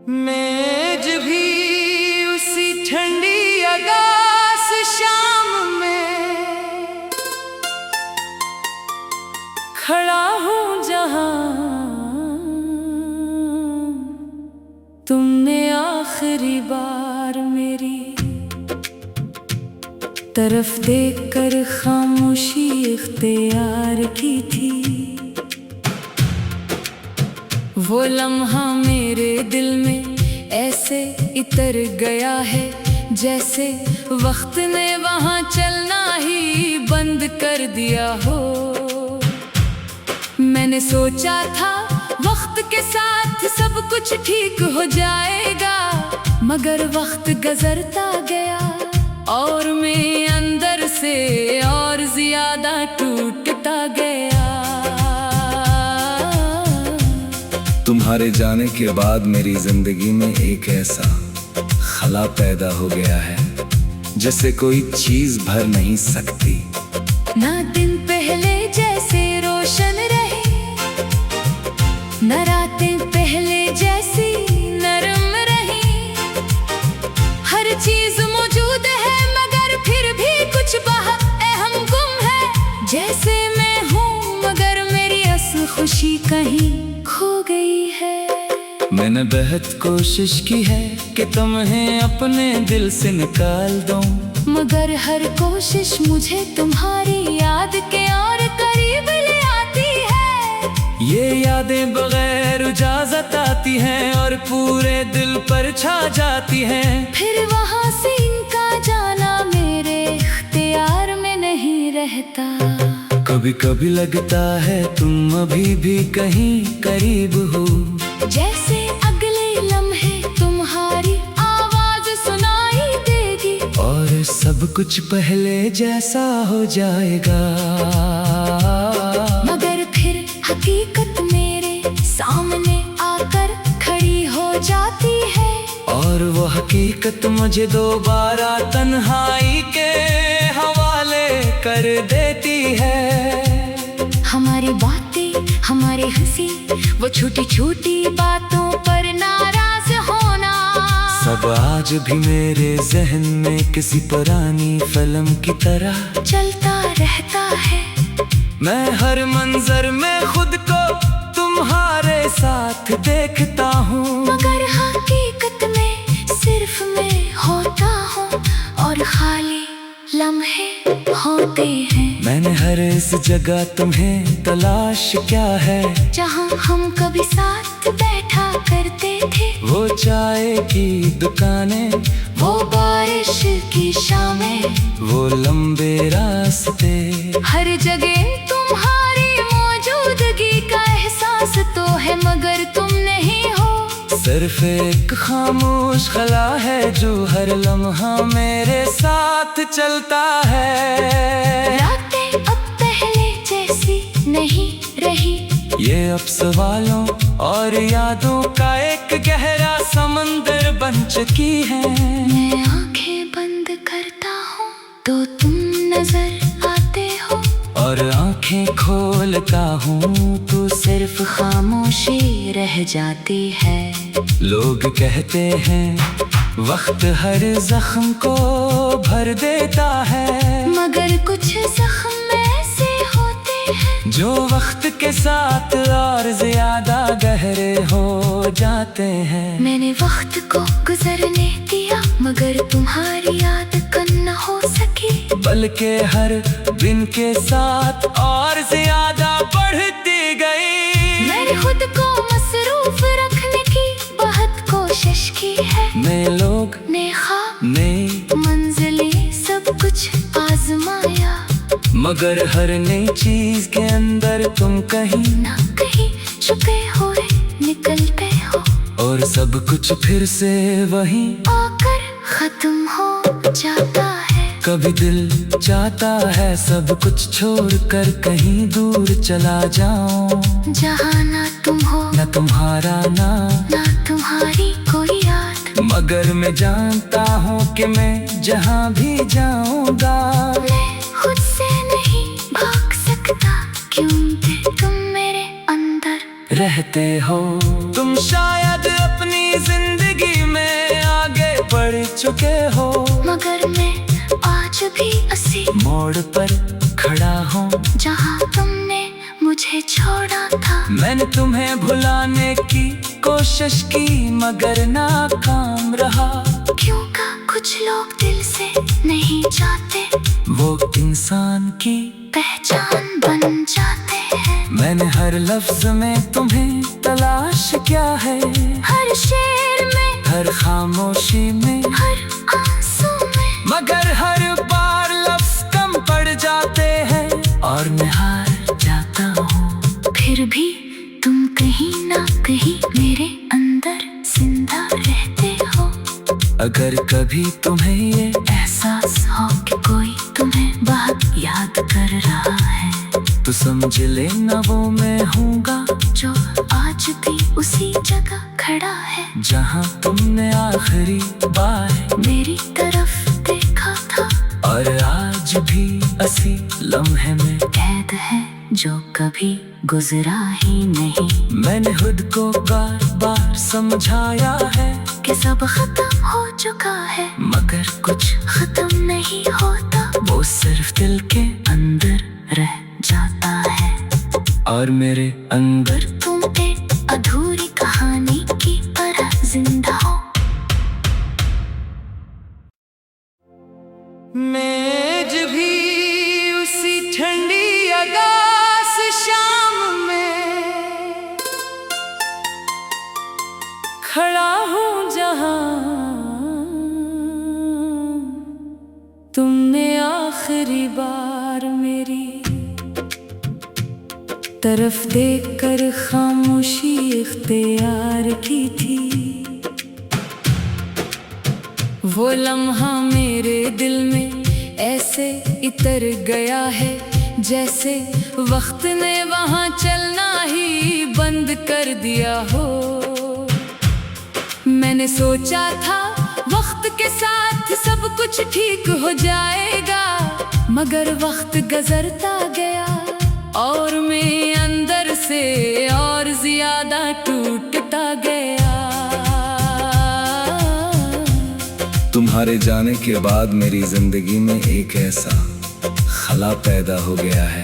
मेज भी उसी ठंडी अगास शाम में खड़ा हूँ जहाँ तुमने आखिरी बार मेरी तरफ देखकर खामोशी इख्तियार की थी। वो लम्हा मेरे दिल में ऐसे इतर गया है जैसे वक्त ने वहाँ चलना ही बंद कर दिया हो। मैंने सोचा था वक्त के साथ सब कुछ ठीक हो जाएगा, मगर वक्त गुजरता गया और मैं अंदर से और ज्यादा टूटता गया। तुम्हारे जाने के बाद मेरी जिंदगी में एक ऐसा खला पैदा हो गया है जिसे कोई चीज भर नहीं सकती। ना दिन पहले जैसे रोशन रहे, न रातें पहले जैसी नरम रही। हर चीज मौजूद है मगर फिर भी कुछ बहुत अहम गुम है। जैसे मैं हूँ मगर मेरी असल खुशी कहीं खो गई है। मैंने बेहद कोशिश की है कि तुम्हें अपने दिल से निकाल दूं, मगर हर कोशिश मुझे तुम्हारी याद के और करीब ले आती है। ये यादें बगैर इजाजत आती हैं और पूरे दिल पर छा जाती हैं। फिर वहाँ से इनका जाना मेरे इख्तियार में नहीं रहता। कभी कभी लगता है तुम अभी भी कहीं करीब हो, जैसे अगले लम्हे तुम्हारी आवाज सुनाई देगी और सब कुछ पहले जैसा हो जाएगा। मगर फिर हकीकत मेरे सामने आकर खड़ी हो जाती है और वो हकीकत मुझे दोबारा तन्हाई के हवाले कर देती है। हमारी बातें, हमारी हंसी, वो छोटी छोटी बातों पर नाराज होना, सब आज भी मेरे जहन में किसी पुरानी फिल्म की तरह चलता रहता है। मैं हर मंजर में खुद को तुम्हारे साथ देखता हूँ, मगर हकीकत में सिर्फ मैं होता हूँ और खाली लम्हे होते हैं। मैंने हर इस जगह तुम्हें तलाश क्या है, जहाँ हम कभी साथ बैठा करते थे। वो चाय की दुकानें, वो बारिश की शामें, वो लंबे रास्ते, हर जगह तुम्हारी मौजूदगी का एहसास तो है मगर तुम नहीं हो। सिर्फ एक खामोश खला है जो हर लम्हा मेरे साथ चलता है। रातें अब पहले जैसी नहीं रही, ये अब सवालों और यादों का एक गहरा समंदर बन चुकी है। मैं आंखें बंद करता हूँ तो तुम नजर आते हो, और आंखें खोलता हूँ तो सिर्फ खामोशी रह जाती है। लोग कहते हैं वक्त हर जख्म को भर देता है, मगर कुछ जख्म ऐसे होते हैं जो वक्त के साथ और ज्यादा गहरे हो जाते हैं। मैंने वक्त को गुजरने दिया मगर तुम्हारी याद कम न हो सकी, बल्कि हर दिन के साथ और ज्यादा बढ़ती गई। मैंने खुद को मसरूफ रखने की बहुत कोशिश की है। मैं लोग ने ख्वाब ने मंजिलें सब कुछ आजमाया, मगर हर नई चीज के अंदर तुम कहीं ना कहीं छुपे हुए निकलते हो, और सब कुछ फिर से वहीं आकर खत्म हो जाता है। कभी दिल चाहता है सब कुछ छोड़कर कहीं दूर चला जाऊं, जहाँ ना तुम हो न तुम्हारा नाम ना तुम्हारी कोई याद, मगर मैं जानता हूँ कि मैं जहाँ भी जाऊँगा मैं खुद से नहीं भाग सकता क्योंकि तुम मेरे अंदर रहते हो। तुम शायद अपनी जिंदगी चुके हो, मगर मैं आज भी उसी मोड़ पर खड़ा हूँ जहाँ तुमने मुझे छोड़ा था। मैंने तुम्हें भुलाने की कोशिश की मगर नाकाम रहा। क्यों का कुछ लोग दिल से नहीं चाहते, वो इंसान की पहचान बन जाते हैं। मैंने हर लफ्ज में तुम्हें तलाश किया है, हर शेर में, हर खामोशी में, हर आंसू में, मगर हर बार लफ्ज कम पड़ जाते हैं और मैं हार जाता हूँ। फिर भी तुम कहीं ना कहीं मेरे अंदर जिंदा रहते हो। अगर कभी तुम्हें ये एहसास हो कि कोई तुम्हें बहुत याद कर रहा है, तो समझ लेना वो मैं हूँगा जो आज भी उसी जगह खड़ा है जहाँ तुमने आखिरी बार मेरी तरफ देखा था। और आज भी उसी लम्हे में कैद है जो कभी गुजरा ही नहीं। मैंने खुद को बार बार समझाया है कि सब खत्म हो चुका है, मगर कुछ खत्म नहीं होता, वो सिर्फ दिल के अंदर रह जाता है। और मेरे अंदर तुम एक अधूरी कहानी की तरह जिंदा हो। मेज भी उसी ठंडी अगास शाम में खड़ा हूँ जहाँ तुमने आखिरी बार मेरी तरफ देखकर खामोशी इख्तियार की थी। वो लम्हा मेरे दिल में ऐसे इतर गया है जैसे वक्त ने वहाँ चलना ही बंद कर दिया हो। मैंने सोचा था वक्त के साथ सब कुछ ठीक हो जाएगा, मगर वक्त गुजरता गया और मैं अंदर से और ज्यादा टूटता गया। तुम्हारे जाने के बाद मेरी जिंदगी में एक ऐसा खला पैदा हो गया है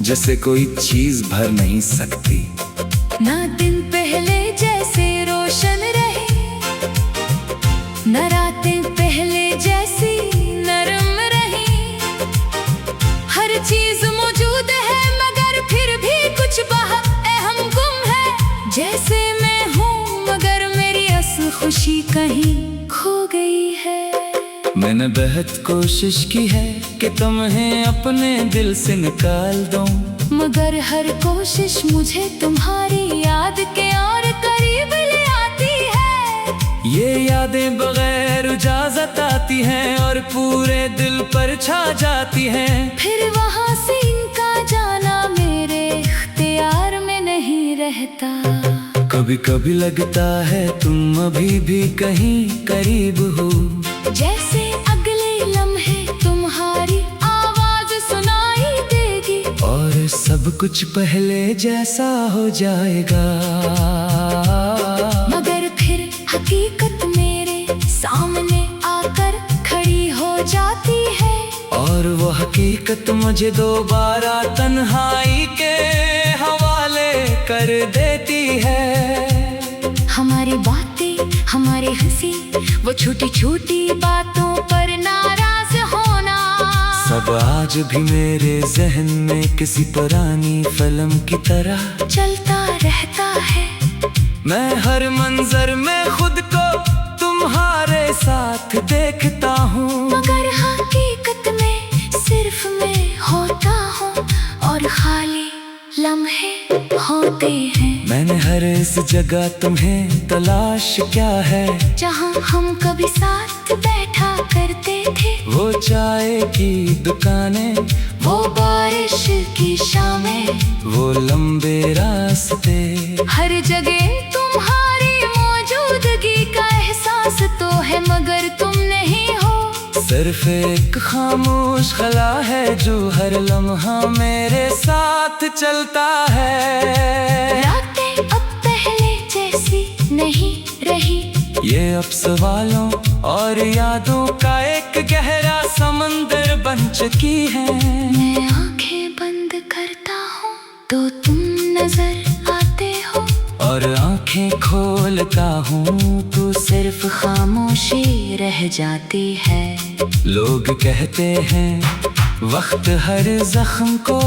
जिसे कोई चीज भर नहीं सकती। ना दिन पहले जैसे रोशन रहे, न रातें पहले जैसी नरम रही। हर चीज मौजूद है मगर फिर भी कुछ बहुत अहम गुम है। जैसे मैं हूँ मगर मेरी असल खुशी कहीं खो गई है। मैंने बेहद कोशिश की है कि तुम्हें अपने दिल से निकाल दूं, मगर हर कोशिश मुझे तुम्हारी याद के और करीब ले आती है। ये यादें बगैर इजाजत आती हैं और पूरे दिल पर छा जाती हैं। फिर वहाँ से इनका जाना मेरे इख्तियार में नहीं रहता। कभी कभी लगता है तुम अभी भी कहीं करीब हो, जैसे अगले लम्हे तुम्हारी आवाज सुनाई देगी और सब कुछ पहले जैसा हो जाएगा। मगर फिर हकीकत मेरे सामने आकर खड़ी हो जाती है और वो हकीकत मुझे दोबारा तन्हाई के हवाले कर देती है। हमारी बातें, हमारी हंसी, वो छोटी छोटी बातों पर नाराज होना, सब आज भी मेरे जहन में किसी पुरानी फिल्म की तरह चलता रहता है। मैं हर मंजर में खुद को तुम्हारे साथ देखता हूँ, मगर हकीकत में सिर्फ मैं होता हूँ और खाली लम्हे होते हैं। मैंने हर इस जगह तुम्हें तलाश क्या है जहाँ हम कभी साथ बैठा करते थे। वो चाय की दुकानें, वो बारिश की शामें, वो लंबे रास्ते, हर जगह तुम्हारी मौजूदगी का एहसास तो है मगर तुम नहीं हो। सिर्फ एक खामोश खला है जो हर लम्हा मेरे साथ चलता है। रातें अब पहले जैसी नहीं रही, ये अब सवालों और यादों का एक गहरा समंदर बन चुकी है। मैं आंखें बंद करता हूँ तो तुम नजर आते हो, और आंखें खोलता हूँ तो सिर्फ खामोशी रह जाती है। लोग कहते हैं वक्त हर जख्म को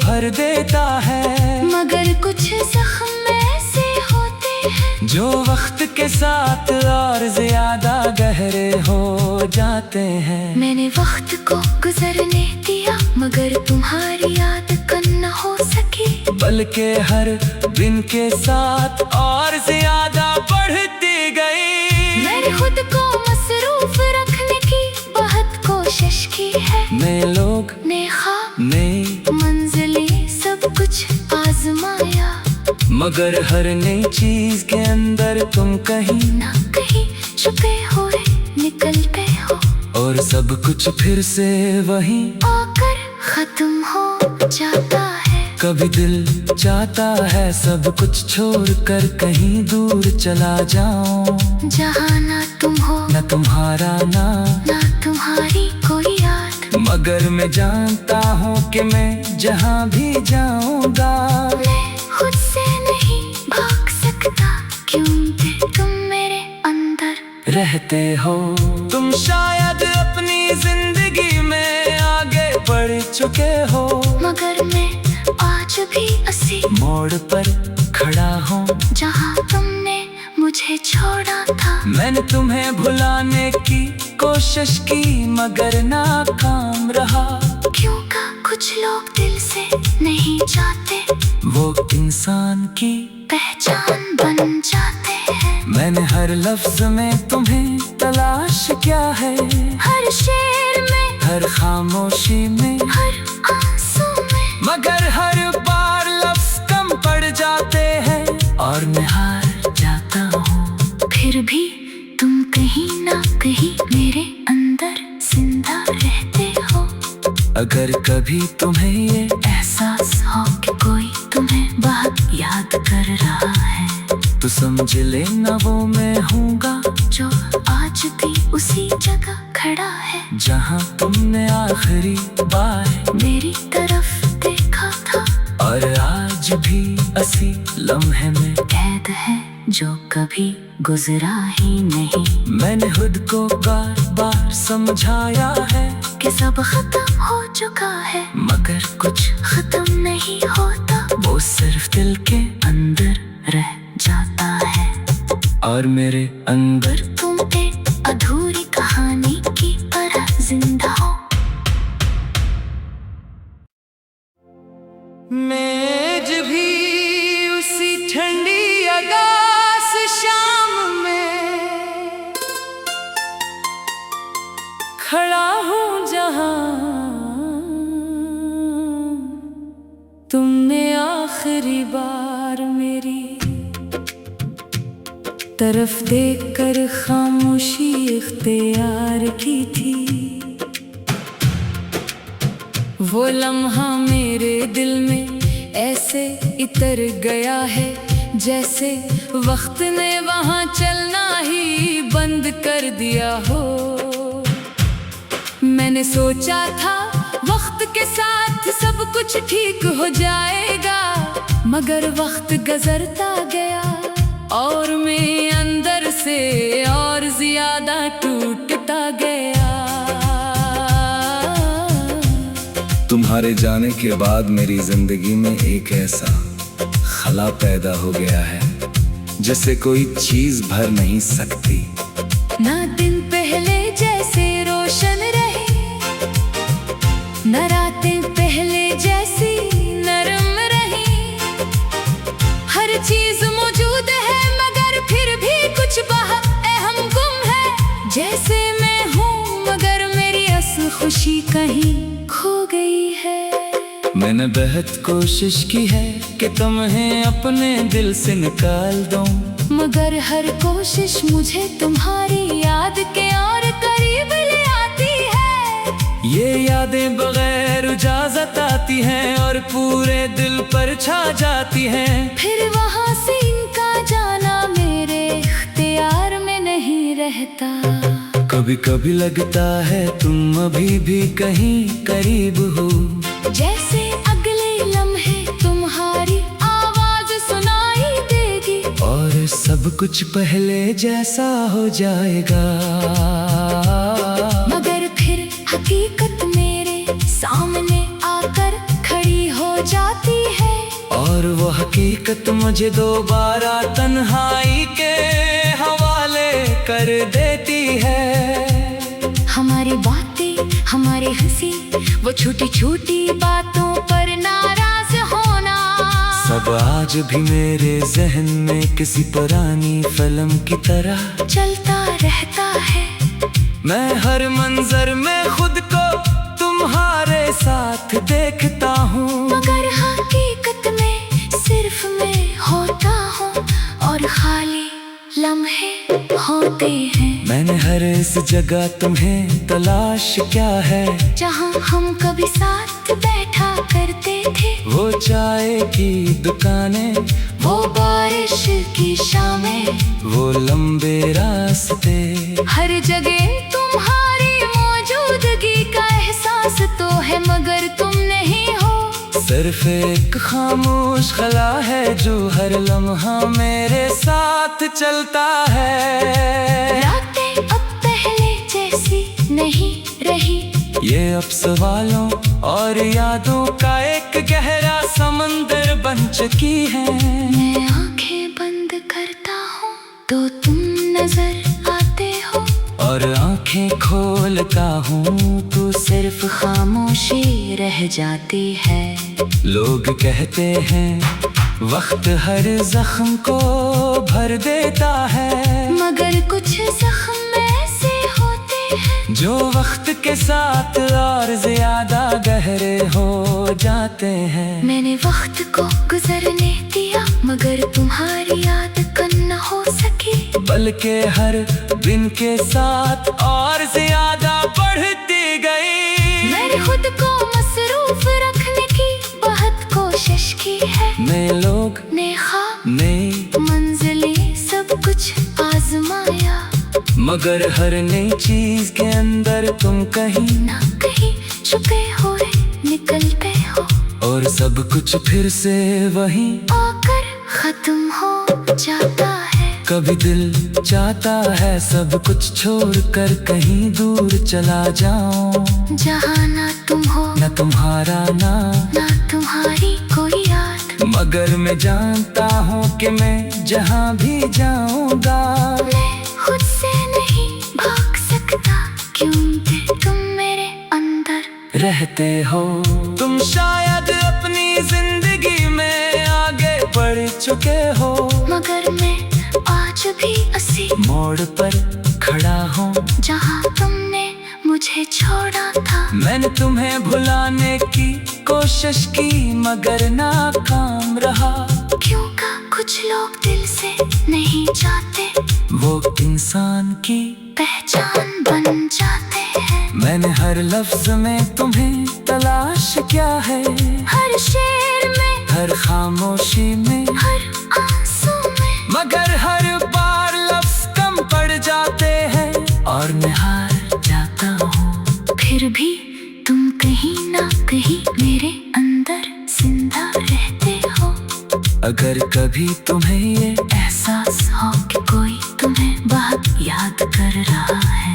भर देता है, मगर कुछ जख्म ऐसे होते हैं जो वक्त के साथ और ज्यादा गहरे हो जाते हैं। मैंने वक्त को गुजरने दिया मगर तुम्हारी याद कम न हो सकी, बल्कि हर दिन के साथ और ज्यादा बढ़ती गई। मैंने खुद को मसरूफ रखने की बहुत कोशिश की है। नए लोग, ने ख्वाब, नई मंजिलें सब कुछ आजमाया, मगर हर नई चीज के अंदर तुम कहीं ना कहीं छुपे हुए निकलते हो, और सब कुछ फिर से वही आकर खत्म हो जाता है। कभी दिल चाहता है सब कुछ छोड़कर कहीं दूर चला जाऊं, जहाँ ना तुम हो न तुम्हारा नाम ना तुम्हारी कोई याद, मगर मैं जानता हूँ कि मैं जहाँ भी जाऊंगा मैं खुद से नहीं भाग सकता क्योंकि तुम मेरे अंदर रहते हो। तुम शायद अपनी जिंदगी में आगे बढ़ चुके हो, मगर मैं आज भी उसी मोड़ पर खड़ा हूँ जहाँ तुमने मुझे छोड़ा था। मैंने तुम्हें भुलाने की कोशिश की मगर नाकाम रहा, क्यों का कुछ लोग दिल से नहीं चाहते, वो इंसान की पहचान बन जाते हैं। मैंने हर लफ्ज में तुम्हें तलाश किया है, हर शेर में, हर खामोशी में, हर आंसू में, मगर हर बार लफ्ज कम पड़ जाते हैं और मैं हार जाता हूँ। फिर भी तुम कहीं ना कहीं मेरे अंदर जिंदा रहते हो। अगर कभी तुम्हें ये एहसास हो कि कोई तुम्हें बहुत याद कर रहा है, तो समझ लेना वो मैं हूँगा जो आज भी उसी जगह खड़ा है जहाँ तुमने आखिरी बार मेरी तरफ देखा था, और आज भी इसी लम्हे में कैद है जो कभी गुजरा ही नहीं। मैंने खुद को बार बार समझाया है कि सब खत्म हो चुका है, मगर कुछ खत्म नहीं होता, वो सिर्फ दिल के अंदर रह जाता है। और मेरे अंदर पर तुम एक अधूरी कहानी की तरह जिंदा हो। मेज भी उसी ठंडी अगास शाम में खड़ा हूँ जहाँ तुमने आखिरी बार मेरी तरफ देखकर खामोशी इख्तियार की थी। वो लम्हा मेरे दिल में ऐसे इतर गया है जैसे वक्त ने वहाँ चलना ही बंद कर दिया हो। मैंने सोचा था वक्त के साथ सब कुछ ठीक हो जाएगा, मगर वक्त गुजरता गया और मैं अंदर से और ज्यादा टूटता गया। तुम्हारे जाने के बाद मेरी जिंदगी में एक ऐसा खला पैदा हो गया है जिसे कोई चीज भर नहीं सकती। ना दिन पहले जैसे रोशन रहे, न रातें पहले जैसी नरम रही। हर चीज मौजूद है मगर फिर भी कुछ बहुत अहम गुम है। जैसे मैं हूँ मगर मेरी असल खुशी कहीं खो गई है। मैंने बेहद कोशिश की है कि तुम्हें अपने दिल से निकाल दूं, मगर हर कोशिश मुझे तुम्हारी याद के और करीब ले आती है। ये यादें बगैर इजाजत आती हैं और पूरे दिल पर छा जाती हैं। फिर वहाँ से इनका जाना मेरे इख्तियार में कभी कभी लगता है तुम अभी भी कहीं करीब हो, जैसे अगले लम्हे तुम्हारी आवाज सुनाई देगी, और सब कुछ पहले जैसा हो जाएगा। मगर फिर हकीकत मेरे सामने आकर खड़ी हो जाती है, और वो हकीकत मुझे दोबारा तन्हाई के हवाले कर देती है। हमारी बातें, हमारी हंसी, वो छोटी छोटी बातों पर नाराज होना, सब आज भी मेरे जहन में किसी पुरानी फिल्म की तरह चलता रहता है। मैं हर मंजर में खुद को तुम्हारे साथ देखता हूँ, मगर हकीकत में सिर्फ मैं होता हूँ और खाली लम्हे होते हैं। मैंने हर इस जगह तुम्हें तलाश क्या है, जहाँ हम कभी साथ बैठा करते थे, वो चाय की दुकानें, वो बारिश की शामें, वो लंबे रास्ते। हर जगह तुम्हारी मौजूदगी का एहसास तो है, मगर तुम नहीं हो। सिर्फ एक खामोश खला है जो हर लम्हा मेरे साथ चलता है। रातें अब पहले जैसी नहीं रही, ये अब सवालों और यादों का एक गहरा समंदर बन चुकी है। मैं आंखें बंद करता हूँ तो तुम नजर आते हो, और आंखें खोलता हूँ तो सिर्फ खामोशी रह जाती है। लोग कहते हैं वक्त हर जख्म को भर देता है, मगर कुछ जख्म ऐसे होते हैं जो वक्त के साथ और ज्यादा गहरे हो जाते हैं। मैंने वक्त को गुजरने दिया, मगर तुम्हारी याद कन न हो सकी, बल्कि हर दिन के साथ और ज्यादा बढ़ती गई। मैंने खुद को मसरूफ रखने की बहुत कोशिश की है। नए लोग, ने ख्वाब, नई मंजिलें, सब कुछ आजमाया, मगर हर नई चीज के अंदर तुम कहीं ना कहीं छुपे हुए निकलते हो, और सब कुछ फिर से वहीं आकर खत्म हो जाता है। कभी दिल चाहता है सब कुछ छोड़कर कहीं दूर चला जाऊं, जहाँ ना तुम हो, न तुम्हारा नाम, ना तुम्हारी कोई याद, मगर मैं जानता हूँ कि मैं जहाँ भी जाऊंगा मैं खुद से नहीं भाग सकता, क्योंकि तुम मेरे अंदर रहते हो। तुम शायद अपनी जिंदगी में आगे बढ़ चुके हो, मगर मैं आज भी उसी मोड़ पर खड़ा हूँ जहाँ तुमने मुझे छोड़ा था। मैंने तुम्हें भुलाने की कोशिश की मगर नाकाम रहा, क्यों का कुछ लोग दिल से नहीं चाहते, वो इंसान की पहचान बन जाते हैं। मैंने हर लफ्ज में तुम्हें तलाश क्या है, हर शेर में, हर खामोशी में, हर आंसू में, मगर हर बार लफ्ज कम पड़ जाते हैं और मैं हार जाता हूँ। फिर भी तुम कहीं ना कहीं मेरे अंदर जिंदा रहते हो। अगर कभी तुम्हें ये एहसास हो कि कोई तुम्हें बहुत याद कर रहा है,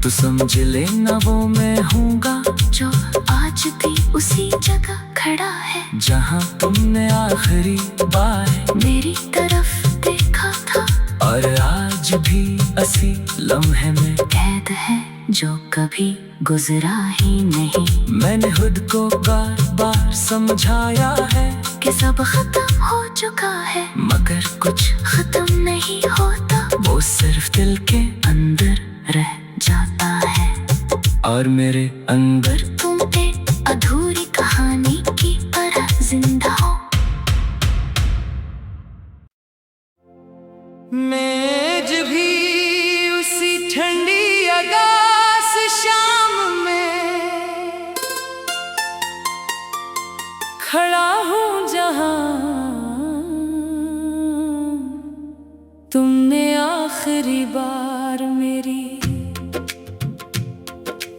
तो समझ लेना वो मैं हूँगा जो आज भी उसी जगह खड़ा है, जहाँ तुमने आखिरी बार मेरी तरफ देखा था, और आज भी इसी लम्हे में कैद है जो कभी गुजरा ही नहीं। मैंने खुद को बार बार समझाया है कि सब खत्म हो चुका है, मगर कुछ खत्म नहीं होता, वो सिर्फ दिल के अंदर रह जाता है। और मेरे अंदर तुम एक अधूरी कहानी की तरह जिंदा हो। मेज भी उसी ठंडी अगास शाम में खड़ा हूँ जहाँ तुमने आखिरी बार मेरी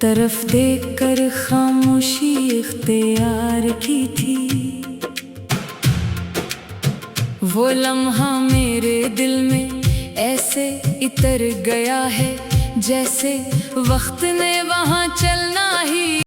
तरफ देखकर खामोशी इख्तियार की थी। वो लम्हा मेरे दिल में ऐसे इतर गया है जैसे वक्त ने वहाँ चलना ही